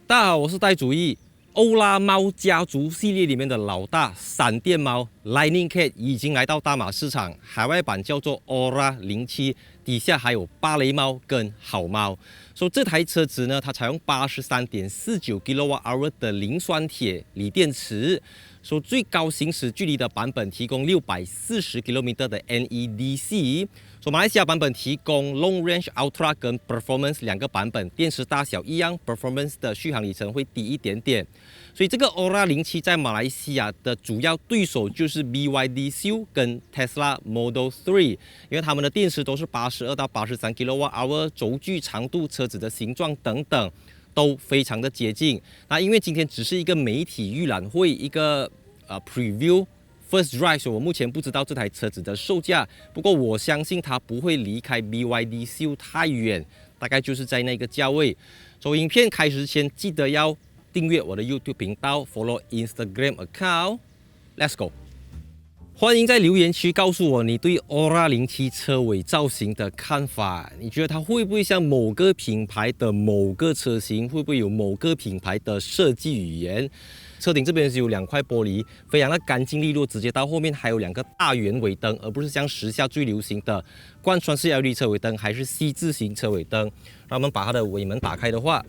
大家好，我是戴主义。欧拉猫家族系列里面的老大闪电猫 Lightning Cat 已经来到大马市场，海外版叫做 Aura 07，底下还有芭蕾猫跟好猫。所以这台车子呢，它采用83.49 kWh 的磷酸铁锂电池。所以最高行驶距离的版本提供640 km 的 NEDC。马来西亚版本提供 Long Range Ultra 跟 Performance 两个版本，电池大小一样 ，Performance 的续航里程会低一点点。所以这个 Aura 07在马来西亚的主要对手就是 BYD Seal 跟 Tesla Model 3，因为他们的电池都是82到83 kWh， 轴距、长度、车子的形状等等都非常的接近。那因为今天只是一个媒体预览会，一个Preview。First Drive， 所以我目前不知道这台车子的售价，不过我相信它不会离开 BYD Seal 太远，大概就是在那个价位。所以影片开始前记得要订阅我的 YouTube 频道 ，follow Instagram account。Let's go！ 欢迎在留言区告诉我你对 Aura 07车尾造型的看法。你觉得它会不会像某个品牌的某个车型？会不会有某个品牌的设计语言？车顶这边是有2块玻璃，非常的干净利落，直接到后面还有2个大圆尾灯，而不是像时下最流行的贯穿式 LED 车尾灯，还是 C 字形车尾灯。让我们把它的尾门打开的话，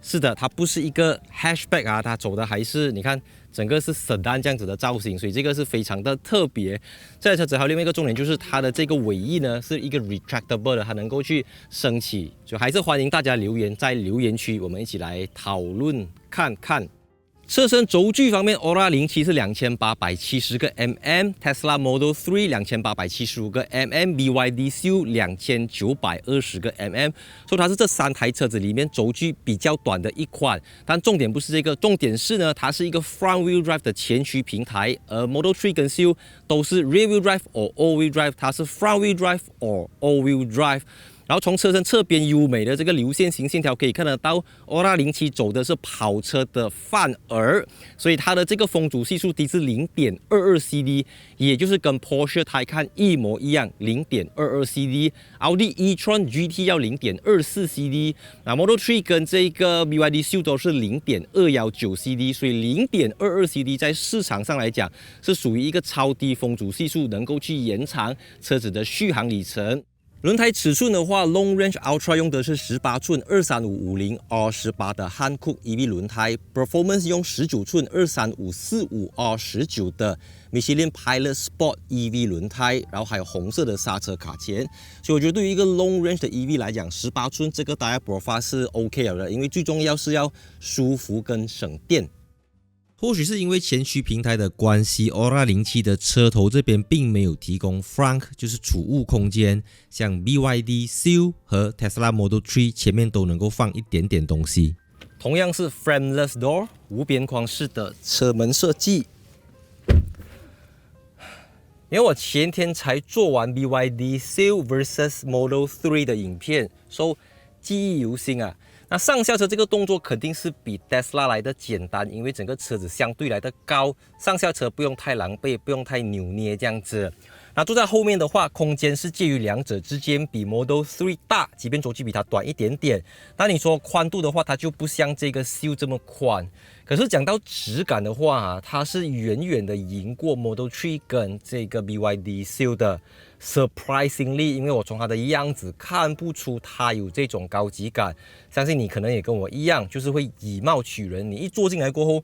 是的，它不是一个 hatchback 啊，它走的还是你看整个是 sedan 这样子的造型，所以这个是非常的特别。这台车子还有另外一个重点就是它的这个尾翼呢是一个 retractable 的，它能够去升起，就还是欢迎大家留言，在留言区我们一起来讨论看看。车身轴距方面 ，Aura 07是2870个 mm，Tesla Model 3 2875个 mm，BYD Seal 2920个 mm， 所以它是这3台车子里面轴距比较短的一款。但重点不是这个，重点是呢，它是一个 Front Wheel Drive 的前驱平台，而 Model 3跟 Seal 都是 Rear Wheel Drive or All Wheel Drive， 它是 Front Wheel Drive or All Wheel Drive。然后从车身侧边优美的这个流线型线条可以看得到 ，Aura 07走的是跑车的范儿，所以它的这个风阻系数低是 0.22 CD， 也就是跟 Porsche Taycan 一模一样 0.22 CD，Audi e-tron GT 要 0.24 CD， 那 Model 3跟这个 BYD Seal 都是 0.219 CD， 所以 0.22 CD 在市场上来讲是属于一个超低风阻系数，能够去延长车子的续航里程。轮胎尺寸的话 ，Long Range Ultra 用的是18寸23550 R18 的 Hankook EV 轮胎 ，Performance 用19寸23545 R19 的 Michelin Pilot Sport EV 轮胎，然后还有红色的刹车卡钳。所以我觉得对于一个 Long Range 的 EV 来讲，18寸这个大家 Profile 是 OK 了的，因为最重要是要舒服跟省电。或许是因为前驱平台的关系 ，Aura 07的车头这边并没有提供 frunk， 就是储物空间，像 BYD Seal 和 Tesla Model 3前面都能够放一点点东西。同样是 frameless door 无边框式的车门设计。因为我前天才做完 BYD Seal vs Model 3的影片，所以记忆犹新啊。那上下车这个动作肯定是比 Tesla 来的简单，因为整个车子相对来的高，上下车不用太狼狈，不用太扭捏这样子。那坐在后面的话，空间是介于两者之间，比 Model 3大，即便轴距比它短一点点。那你说宽度的话，它就不像这个 Seal 这么宽。可是讲到质感的话它是远远的赢过 Model 3跟这个 BYD Seal 的。Surprisingly， 因为我从它的样子看不出它有这种高级感，相信你可能也跟我一样，就是会以貌取人。你一坐进来过后，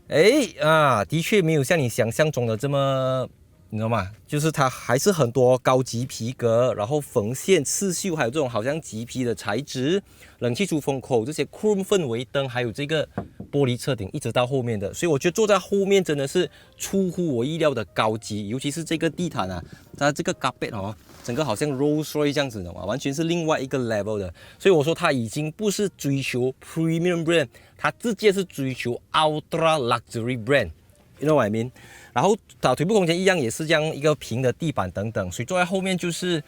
的确没有像你想象中的这么，你知道吗？就是它还是很多高级皮革，然后缝线、刺绣，还有这种好像麂皮的材质，冷气出风口这些 chrome 氛围灯，还有这个玻璃车顶一直到后面的，所以我觉得坐在后面真的是出乎我意料的高级，尤其是这个地毯啊，它这个 carpet 整个好像 Rolls Royce 这样子的嘛，完全是另外一个 level 的。所以我说它已经不是追求 premium brand， 它直接是追求 ultra luxury brand。You know what I mean？ 然后它腿部空间一样也是这样一个平的地板等等，所以坐在后面就是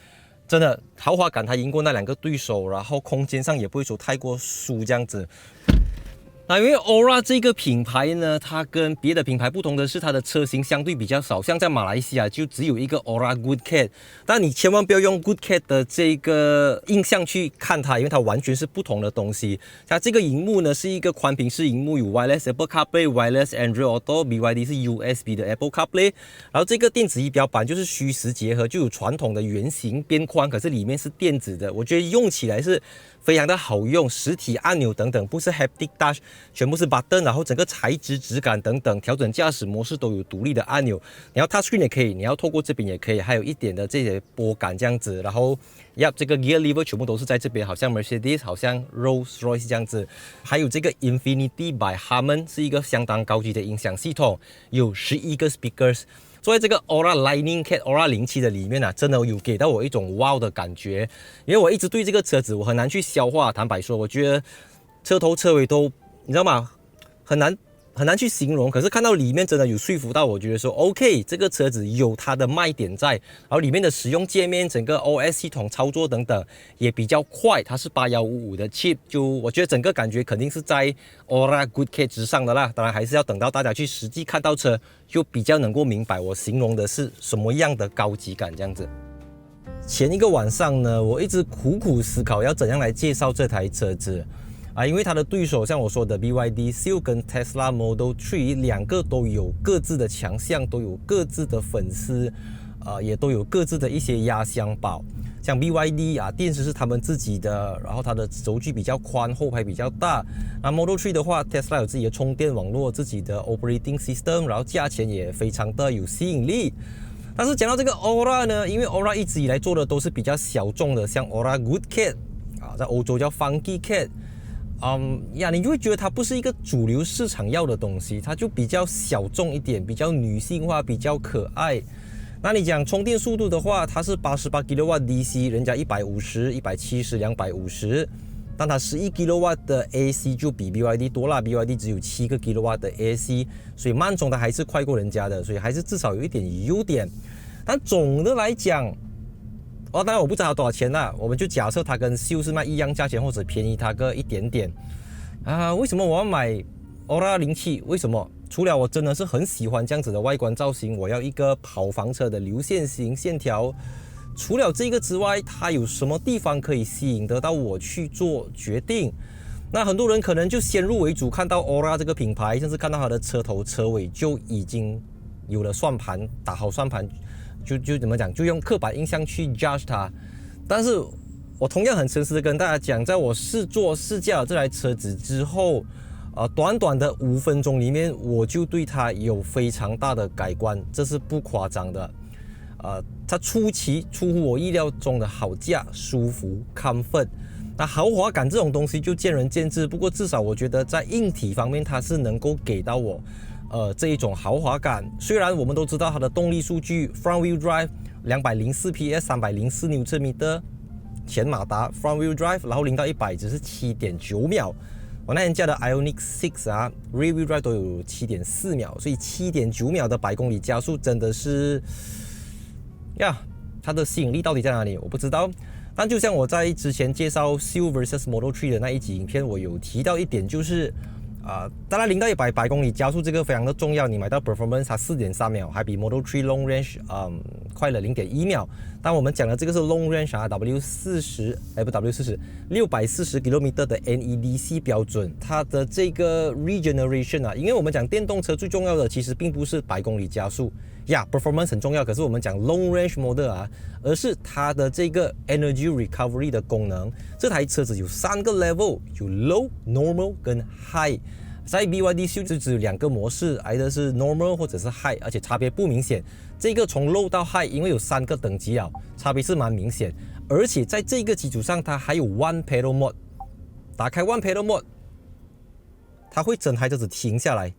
真的豪华感，它赢过那2个对手，然后空间上也不会说太过疏这样子。那因为 Aura 这个品牌呢，它跟别的品牌不同的是，它的车型相对比较少，像在马来西亚就只有一个 Aura Good Cat， 但你千万不要用 Good Cat 的这个印象去看它，因为它完全是不同的东西。它这个荧幕呢是一个宽屏式荧幕，有 Wireless Apple CarPlay、Wireless Android Auto、BYD 是 USB 的 Apple CarPlay， 然后这个电子仪表板就是虚实结合，就有传统的圆形边框，可是里面是电子的，我觉得用起来是非常的好用，实体按钮等等不是 Haptic Touch， 全部是 button， 然后整个材质质感等等，调整驾驶模式都有独立的按钮，你要 Touchscreen 也可以，你要透过这边也可以，还有一点的这些拨杆这样子，然后这个 Gear Lever 全部都是在这边，好像 Mercedes， 好像 Rolls-Royce 这样子，还有这个 Infinity by Harman 是一个相当高级的音响系统，有11个 speakers。所以这个 Aura Lightning Cat Aura 07的里面啊，真的有给到我一种 wow 的感觉，因为我一直对这个车子我很难去消化。坦白说，我觉得车头车尾都你知道吗？很难去形容。可是看到里面真的有说服到我，觉得说 OK， 这个车子有它的卖点在，然后里面的使用界面、整个 OS 系统操作等等也比较快，它是8155的 chip， 就我觉得整个感觉肯定是在 Aura Good Cat 之上的啦。当然还是要等到大家去实际看到车，就比较能够明白我形容的是什么样的高级感这样子。前一个晚上呢，我一直苦苦思考要怎样来介绍这台车子。因为它的对手像我说的 BYD Seal 跟 Tesla Model 3两个都有各自的强项，都有各自的粉丝，也都有各自的一些压箱宝。像 BYD 电池是他们自己的，然后它的轴距比较宽，后排比较大。那 Model 3的话 ，Tesla 有自己的充电网络，自己的 Operating System， 然后价钱也非常的有吸引力。但是讲到这个 Aura 呢，因为 Aura 一直以来做的都是比较小众的，像 Aura Good Cat 在欧洲叫 Funky Cat。你就会觉得它不是一个主流市场要的东西，它就比较小众一点，比较女性化，比较可爱。那你讲充电速度的话，它是88 kW DC， 人家150、170、250，但它11 kW 的 AC 就比 BYD 多啦 ，BYD 只有7个 kW 的 AC， 所以慢充它还是快过人家的，所以还是至少有一点优点。但总的来讲，当然我不知道它多少钱啦，我们就假设它跟Seal是卖一样价钱或者便宜它个一点点。为什么我要买 Aura 07？为什么？除了我真的是很喜欢这样子的外观造型，我要一个跑房车的流线型线条。除了这个之外，它有什么地方可以吸引得到我去做决定？那很多人可能就先入为主，看到 Aura 这个品牌，甚至看到它的车头车尾就已经有了算盘，打好算盘。就怎么讲，就用刻板印象去 judge 它。但是我同样很诚实的跟大家讲，在我试驾了这台车子之后，短短的5分钟里面，我就对它有非常大的改观，这是不夸张的。它出乎我意料中的好驾、舒服、comfort。那豪华感这种东西就见仁见智，不过至少我觉得在硬体方面，它是能够给到我。这一种豪华感，虽然我们都知道它的动力数据 Front Wheel Drive 204 PS 304 Nm 前马达 Front Wheel Drive， 然后0到100只是 7.9 秒。我那天驾的 Ioniq 6 Rear Wheel Drive 都有 7.4 秒，所以 7.9 秒的100公里加速真的是它的吸引力到底在哪里？我不知道。但就像我在之前介绍 Seal vs Model 3的那一集影片，我有提到一点，就是当然0到100公里加速这个非常的重要，你买到 Performance 它 4.3 秒，还比 Model 3 Long Range 快了 0.1 秒。但我们讲的这个是 Long Range W40，不 W40 640 km 的 NEDC 标准，它的这个 Regeneration 因为我们讲电动车最重要的其实并不是100公里加速，Performance 很重要，可是我们讲 Long Range Model 而是它的这个 Energy Recovery 的功能。这台车子有3个 level， 有 Low、Normal 跟 High。在 BYD Seal 就只有2个模式，either是 Normal 或者是 High， 而且差别不明显。这个从 Low 到 High， 因为有3个等级差别是蛮明显。而且在这个基础上，它还有 One Pedal Mode。打开 One Pedal Mode， 它会整台车子停下来，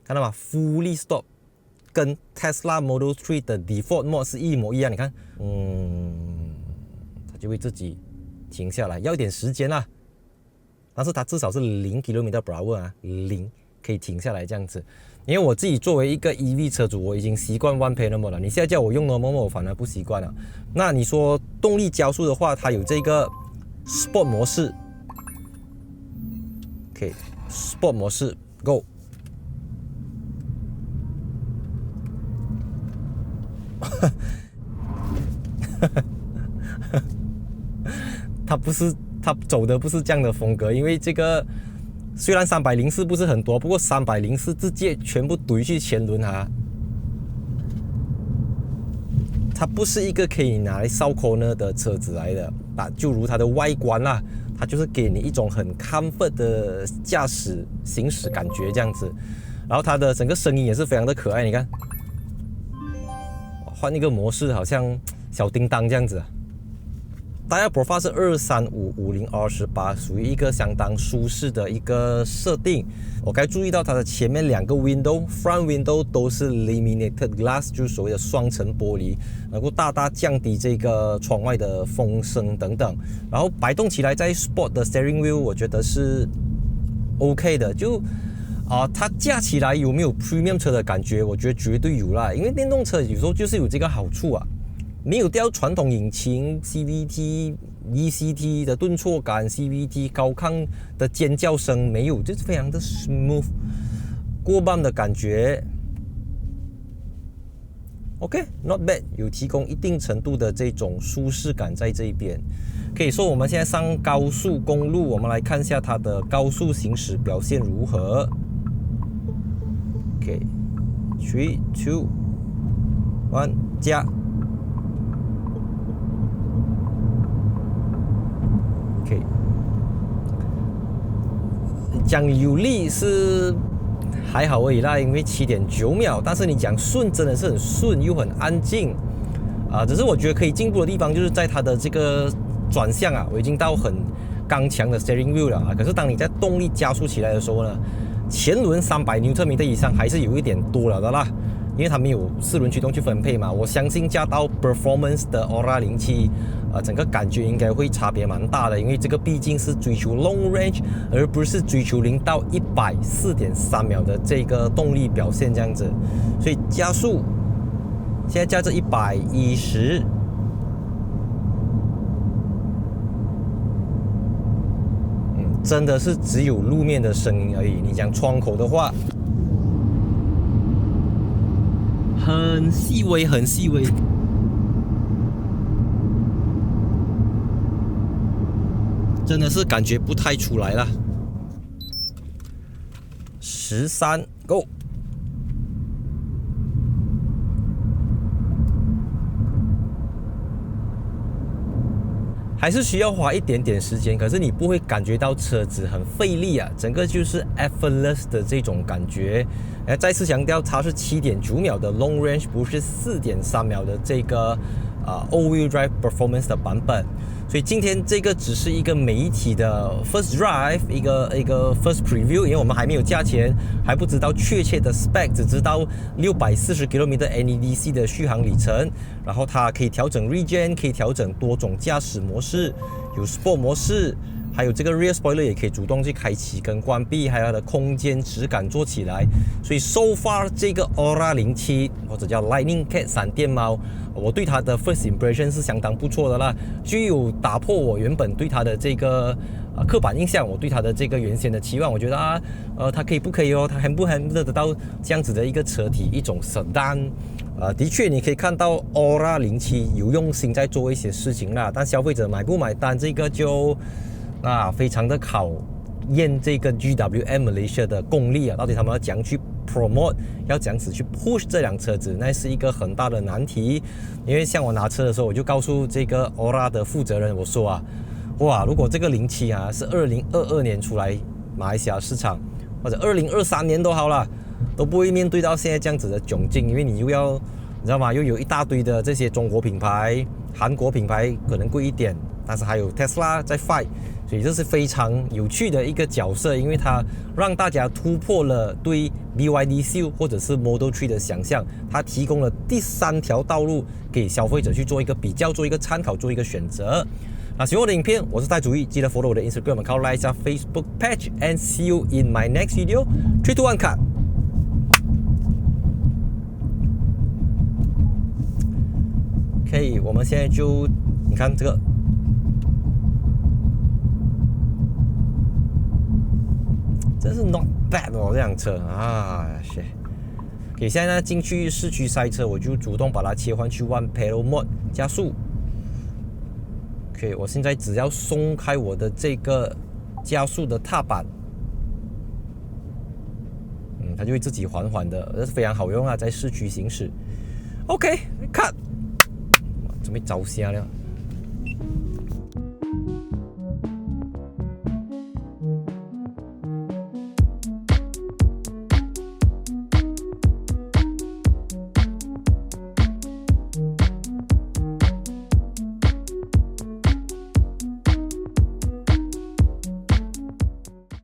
看到吗 ？Fully Stop， 跟 Tesla Model 3的 Default Mode 是一模一样。你看，它就会自己停下来，要一点时间啦。但是它至少是0 km/h 0可以停下来这样子。因为我自己作为一个 EV 车主，我已经习惯 One Pedal Mode 了。你现在叫我用 Normal Mode， 我反而不习惯了。那你说动力加速的话，它有这个 Sport 模式， OK，Sport 模式 Go。他走的不是这样的风格，因为这个虽然304不是很多，不过304直接全部怼去前轮啊。它不是一个可以拿来烧 corner 的车子来的啊，就如它的外观啦，它就是给你一种很 comfort 的行驶感觉这样子。然后它的整个声音也是非常的可爱，你看，换一个模式，好像小叮当这样子。Tyre Profile 是235/50R18，属于一个相当舒适的一个设定。我该注意到它的前面2个 window，front window 都是 laminated glass， 就是所谓的双层玻璃，能够大大降低这个窗外的风声等等。然后摆动起来，在 Sport 的 steering wheel 我觉得是 OK 的，就它驾起来有没有 premium 车的感觉？我觉得绝对有啦，因为电动车有时候就是有这个好处啊。没有掉传统引擎 CVT、ECT 的顿挫感 ，CVT 高亢的尖叫声没有，就是非常的 smooth， 过磅的感觉。OK，not bad， 有提供一定程度的这种舒适感在这一边。可以说我们现在上高速公路，我们来看一下它的高速行驶表现如何。OK，3、2、1，加。OK， 讲有力是还好而已啦，因为7.9秒。但是你讲顺，真的是很顺又很安静啊。只是我觉得可以进步的地方，就是在它的这个转向啊，我已经到很刚强的 steering wheel 了啊。可是当你在动力加速起来的时候呢，前轮300Nm以上还是有一点多了的啦。因为它没有4轮驱动去分配嘛，我相信加到 Performance 的 Aura 07，整个感觉应该会差别蛮大的，因为这个毕竟是追求 Long Range， 而不是追求0到100 4.3秒的这个动力表现这样子。所以加速，现在加至110，真的是只有路面的声音而已。你讲窗口的话，很细微，很细微。真的是感觉不太出来了。13 ，Go。还是需要花一点点时间，可是你不会感觉到车子很费力啊，整个就是 effortless 的这种感觉。再次强调，它是7.9秒的 long range， 不是4.3秒的这个all-wheel drive performance 的版本。所以今天这个只是一个媒体的 first drive， 一个 first preview， 因为我们还没有价钱，还不知道确切的 spec， 只知道640 km NEDC 的续航里程，然后它可以调整 regen， 可以调整多种驾驶模式，有 sport 模式，还有这个 rear spoiler 也可以主动去开启跟关闭，还有它的空间质感做起来。所以 so far 这个 Aura 07或者叫 Lightning Cat 闪电猫，我对它的 first impression 是相当不错的啦，就有打破我原本对它的这个刻板印象，我对它的这个原先的期望。我觉得它可以不可以哦？它handle得到这样子的一个车体，一种 sedan。的确你可以看到 Aura 07有用心在做一些事情啦，但消费者买不买单这个就非常的考验这个 GWM Malaysia 的功力啊，到底他们要怎样去 promote， 要怎样子去 push 这辆车子，那是一个很大的难题。因为像我拿车的时候，我就告诉这个 Aura 的负责人，我说哇，如果这个07是2022年出来马来西亚市场，或者2023年都好了，都不会面对到现在这样子的窘境，因为你又要，你知道吗？又有一大堆的这些中国品牌、韩国品牌可能贵一点，但是还有 Tesla 在 fight。所以这是非常有趣的一个角色，因为它让大家突破了对 BYD Seal 或者是 Model 3的想象，它提供了第3条道路给消费者去做一个比较，做一个参考，做一个选择。喜欢我的影片，我是戴主义，记得 follow 我的 Instagram， 靠 like 一下 Facebook page and see you in my next video。3、2、1 cut。OK， 我们现在就你看这个。真是 not bad 哦，这辆车啊，shit。OK， 现在呢进去市区赛车，我就主动把它切换去 One Pedal Mode 加速。OK， 我现在只要松开我的这个加速的踏板，它就会自己缓缓的，这是非常好用啊，在市区行驶。OK， 看，准备着瞎了。